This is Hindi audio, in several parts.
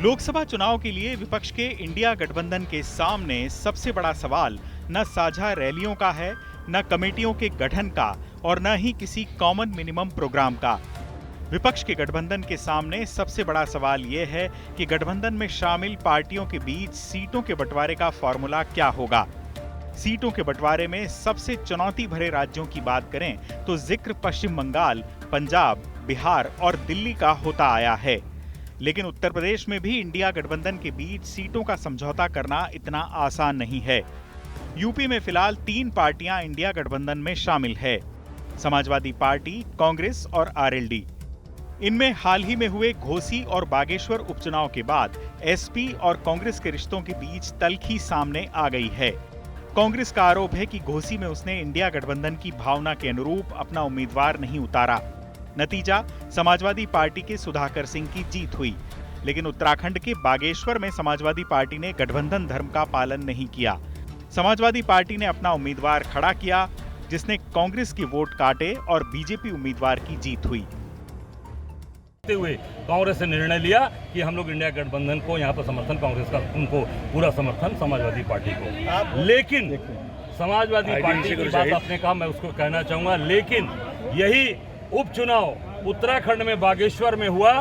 लोकसभा चुनाव के लिए विपक्ष के इंडिया गठबंधन के सामने सबसे बड़ा सवाल न साझा रैलियों का है, न कमेटियों के गठन का और न ही किसी कॉमन मिनिमम प्रोग्राम का। विपक्ष के गठबंधन के सामने सबसे बड़ा सवाल यह है कि गठबंधन में शामिल पार्टियों के बीच सीटों के बंटवारे का फॉर्मूला क्या होगा। सीटों के बंटवारे में सबसे चुनौती भरे राज्यों की बात करें तो जिक्र पश्चिम बंगाल, पंजाब, बिहार और दिल्ली का होता आया है। लेकिन उत्तर प्रदेश में भी इंडिया गठबंधन के बीच सीटों का समझौता करना इतना आसान नहीं है। यूपी में फिलहाल 3 पार्टियां इंडिया गठबंधन में शामिल है, समाजवादी पार्टी, कांग्रेस और आरएलडी। इनमें हाल ही में हुए घोसी और बागेश्वर उपचुनाव के बाद एसपी और कांग्रेस के रिश्तों के बीच तल्खी सामने आ गई है। कांग्रेस का आरोप है कि घोसी में उसने इंडिया गठबंधन की भावना के अनुरूप अपना उम्मीदवार नहीं उतारा। नतीजा, समाजवादी पार्टी के सुधाकर सिंह की जीत हुई। लेकिन उत्तराखंड के बागेश्वर में समाजवादी पार्टी ने गठबंधन धर्म का पालन नहीं किया। समाजवादी पार्टी ने अपना उम्मीदवार खड़ा किया, जिसने कांग्रेस के वोट काटे और बीजेपी उम्मीदवार की जीत हुई। हुए कांग्रेस ने निर्णय लिया कि हम लोग इंडिया गठबंधन को यहाँ पर समर्थन, कांग्रेस का उनको पूरा समर्थन समाजवादी पार्टी को। लेकिन समाजवादी पार्टी की बात आपने कहा, मैं उसको कहना चाहूंगा, लेकिन यही उपचुनाव उत्तराखंड में बागेश्वर में हुआ,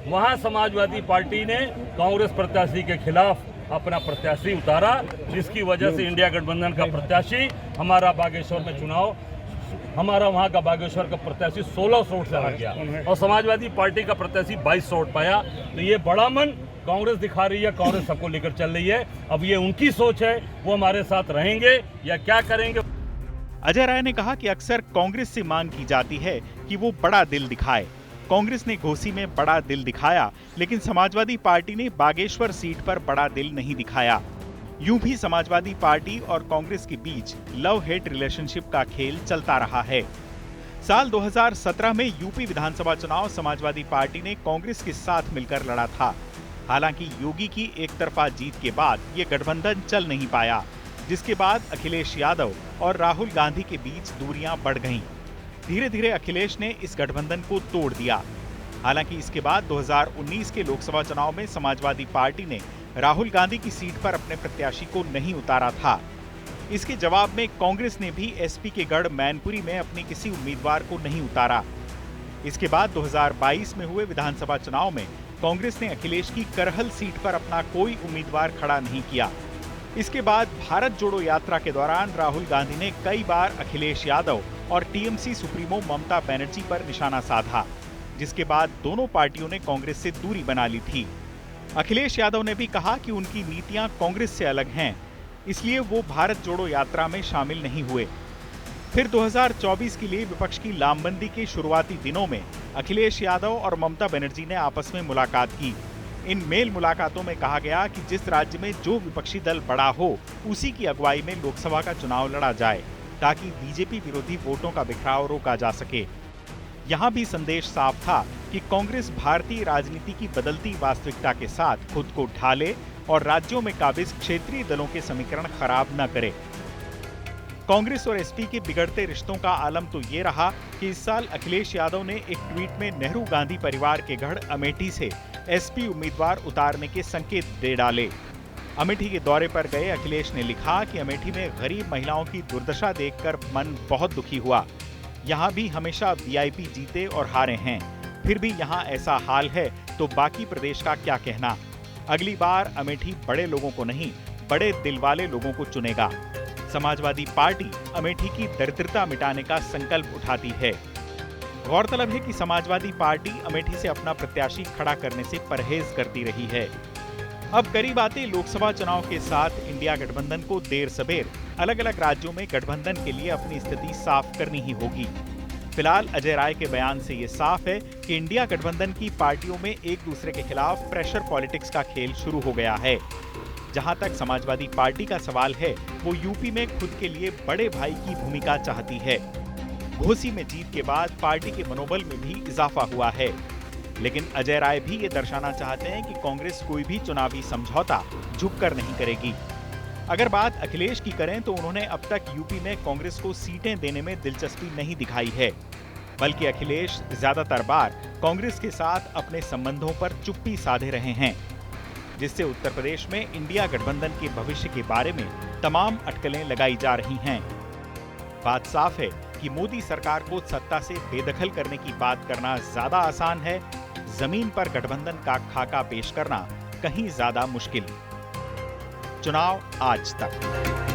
वहां समाजवादी पार्टी ने कांग्रेस प्रत्याशी के खिलाफ अपना प्रत्याशी उतारा, जिसकी वजह से इंडिया गठबंधन का प्रत्याशी हमारा बागेश्वर में चुनाव, हमारा वहां का बागेश्वर का प्रत्याशी 1600 वोट से हार गया और समाजवादी पार्टी का प्रत्याशी 2200 वोट पाया। तो ये बड़ा मन कांग्रेस दिखा रही है, कांग्रेस सबको लेकर चल रही है। अब ये उनकी सोच है, वो हमारे साथ रहेंगे या क्या करेंगे। अजय राय ने कहा कि अक्सर कांग्रेस से मांग की जाती है कि वो बड़ा दिल दिखाए। कांग्रेस ने घोसी में बड़ा दिल दिखाया, लेकिन समाजवादी पार्टी ने बागेश्वर सीट पर बड़ा दिल नहीं दिखाया। यूं भी समाजवादी पार्टी और कांग्रेस के बीच लव हेट रिलेशनशिप का खेल चलता रहा है। साल 2017 में यूपी विधानसभा चुनाव समाजवादी पार्टी ने कांग्रेस के साथ मिलकर लड़ा था। हालांकि योगी की एक तरफा जीत के बाद ये गठबंधन चल नहीं पाया, जिसके बाद अखिलेश यादव और राहुल गांधी के बीच दूरियां बढ़ गईं। धीरे धीरे अखिलेश ने इस गठबंधन को तोड़ दिया। हालांकि इसके बाद 2019 के लोकसभा चुनाव में समाजवादी पार्टी ने राहुल गांधी की सीट पर अपने प्रत्याशी को नहीं उतारा था। इसके जवाब में कांग्रेस ने भी एसपी के गढ़ मैनपुरी में अपने किसी उम्मीदवार को नहीं उतारा। इसके बाद 2022 में हुए विधानसभा चुनाव में कांग्रेस ने अखिलेश की करहल सीट पर अपना कोई उम्मीदवार खड़ा नहीं किया। इसके बाद भारत जोड़ो यात्रा के दौरान राहुल गांधी ने कई बार अखिलेश यादव और टीएमसी सुप्रीमो ममता बनर्जी पर निशाना साधा, जिसके बाद दोनों पार्टियों ने कांग्रेस से दूरी बना ली थी। अखिलेश यादव ने भी कहा कि उनकी नीतियां कांग्रेस से अलग हैं, इसलिए वो भारत जोड़ो यात्रा में शामिल नहीं हुए। फिर 2024 के लिए विपक्ष की लामबंदी के शुरुआती दिनों में अखिलेश यादव और ममता बनर्जी ने आपस में मुलाकात की। इन मेल मुलाकातों में कहा गया कि जिस राज्य में जो विपक्षी दल बड़ा हो, उसी की अगुवाई में लोकसभा का चुनाव लड़ा जाए, ताकि बीजेपी विरोधी वोटों का बिखराव रोका जा सके। यहाँ भी संदेश साफ था कि कांग्रेस भारतीय राजनीति की बदलती वास्तविकता के साथ खुद को ढाले और राज्यों में काबिज क्षेत्रीय दलों के समीकरण खराब न करे। कांग्रेस और एसपी के बिगड़ते रिश्तों का आलम तो ये रहा कि इस साल अखिलेश यादव ने एक ट्वीट में नेहरू गांधी परिवार के गढ़ अमेठी से एसपी उम्मीदवार उतारने के संकेत दे डाले। अमेठी के दौरे पर गए अखिलेश ने लिखा कि अमेठी में गरीब महिलाओं की दुर्दशा देखकर मन बहुत दुखी हुआ। यहाँ भी हमेशा वीआईपी जीते और हारे हैं, फिर भी यहाँ ऐसा हाल है तो बाकी प्रदेश का क्या कहना। अगली बार अमेठी बड़े लोगों को नहीं, बड़े दिल वाले लोगों को चुनेगा। समाजवादी पार्टी अमेठी की दरिद्रता मिटाने का संकल्प उठाती है। गौरतलब है कि समाजवादी पार्टी अमेठी से अपना प्रत्याशी खड़ा करने से परहेज करती रही है। अब करीब आते लोकसभा चुनाव के साथ इंडिया गठबंधन को देर सबेर अलग अलग राज्यों में गठबंधन के लिए अपनी स्थिति साफ करनी ही होगी। फिलहाल अजय राय के बयान से ये साफ है कि इंडिया गठबंधन की पार्टियों में एक दूसरे के खिलाफ प्रेशर पॉलिटिक्स का खेल शुरू हो गया है। जहां तक समाजवादी पार्टी का सवाल है, वो यूपी में खुद के लिए बड़े भाई की भूमिका चाहती है। घोसी में जीत के बाद पार्टी के मनोबल में भी इजाफा हुआ है। लेकिन अजय राय भी ये दर्शाना चाहते हैं कि कांग्रेस कोई भी चुनावी समझौता झुककर नहीं करेगी। अगर बात अखिलेश की करें तो उन्होंने अब तक यूपी में कांग्रेस को सीटें देने में दिलचस्पी नहीं दिखाई है, बल्कि अखिलेश ज्यादातर बार कांग्रेस के साथ अपने संबंधों पर चुप्पी साधे रहे हैं। जिससे उत्तर प्रदेश में इंडिया गठबंधन के भविष्य के बारे में तमाम अटकलें लगाई जा रही हैं। बात साफ है कि मोदी सरकार को सत्ता से बेदखल करने की बात करना ज्यादा आसान है, जमीन पर गठबंधन का खाका पेश करना कहीं ज्यादा मुश्किल। चुनाव आज तक।